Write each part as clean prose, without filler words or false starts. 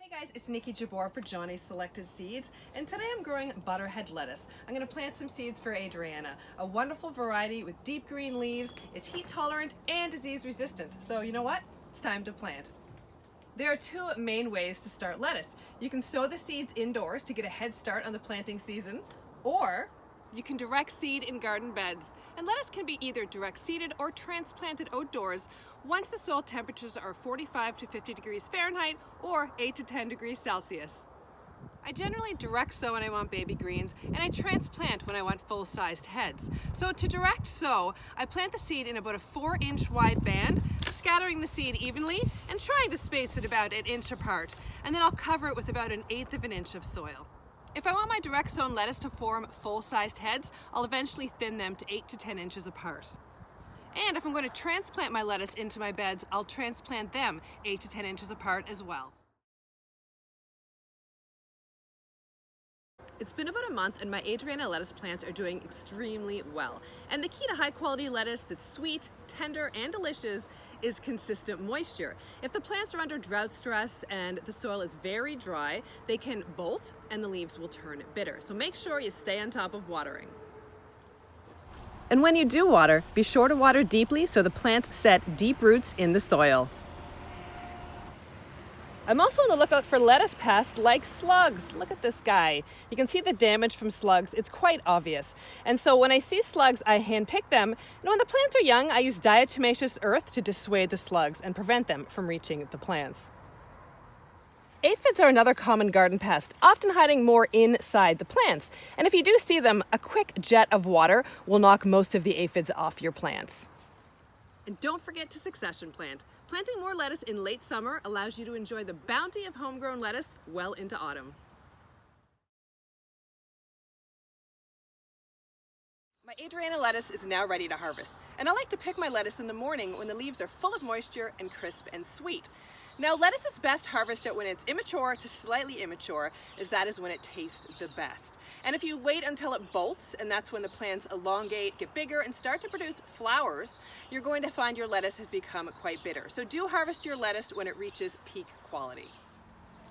Hey guys, it's Niki Jabbour for Johnny's Selected Seeds, and today I'm growing butterhead lettuce. I'm going to plant some seeds for Adriana, a wonderful variety with deep green leaves. It's heat tolerant and disease resistant. So you know what? It's time to plant. There are two main ways to start lettuce. You can sow the seeds indoors to get a head start on the planting season, or you can direct seed in garden beds. And lettuce can be either direct seeded or transplanted outdoors once the soil temperatures are 45 to 50 degrees Fahrenheit or 8 to 10 degrees Celsius. I generally direct sow when I want baby greens, and I transplant when I want full-sized heads. So to direct sow, I plant the seed in about a 4-inch wide band, scattering the seed evenly and trying to space it about an inch apart. And then I'll cover it with about 1/8 of an inch of soil. If I want my direct sown lettuce to form full-sized heads, I'll eventually thin them to 8 to 10 inches apart. And if I'm going to transplant my lettuce into my beds, I'll transplant them 8 to 10 inches apart as well. It's been about a month and my Adriana lettuce plants are doing extremely well. And the key to high quality lettuce that's sweet, tender, and delicious is consistent moisture. If the plants are under drought stress and the soil is very dry, they can bolt and the leaves will turn bitter. So make sure you stay on top of watering. And when you do water, be sure to water deeply so the plants set deep roots in the soil. I'm also on the lookout for lettuce pests like slugs. Look at this guy. You can see the damage from slugs. It's quite obvious. And so when I see slugs, I handpick them. And when the plants are young, I use diatomaceous earth to dissuade the slugs and prevent them from reaching the plants. Aphids are another common garden pest, often hiding more inside the plants. And if you do see them, a quick jet of water will knock most of the aphids off your plants. And don't forget to succession plant. Planting more lettuce in late summer allows you to enjoy the bounty of homegrown lettuce well into autumn. My Adriana lettuce is now ready to harvest, and I like to pick my lettuce in the morning when the leaves are full of moisture and crisp and sweet. Now, lettuce is best harvested when it's immature to slightly immature, as that is when it tastes the best. And if you wait until it bolts, and that's when the plants elongate, get bigger, and start to produce flowers, you're going to find your lettuce has become quite bitter. So do harvest your lettuce when it reaches peak quality.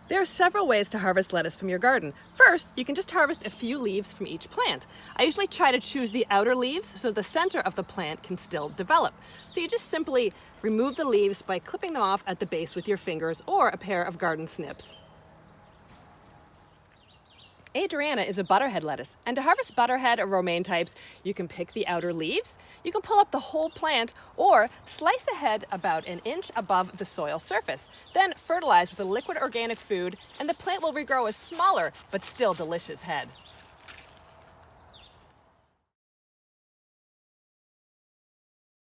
There are several ways to harvest lettuce from your garden. First, you can just harvest a few leaves from each plant. I usually try to choose the outer leaves so the center of the plant can still develop. So you just simply remove the leaves by clipping them off at the base with your fingers or a pair of garden snips. Adriana is a butterhead lettuce, and to harvest butterhead or romaine types, you can pick the outer leaves, you can pull up the whole plant, or slice the head about 1 inch above the soil surface. Then fertilize with a liquid organic food, and the plant will regrow a smaller but still delicious head.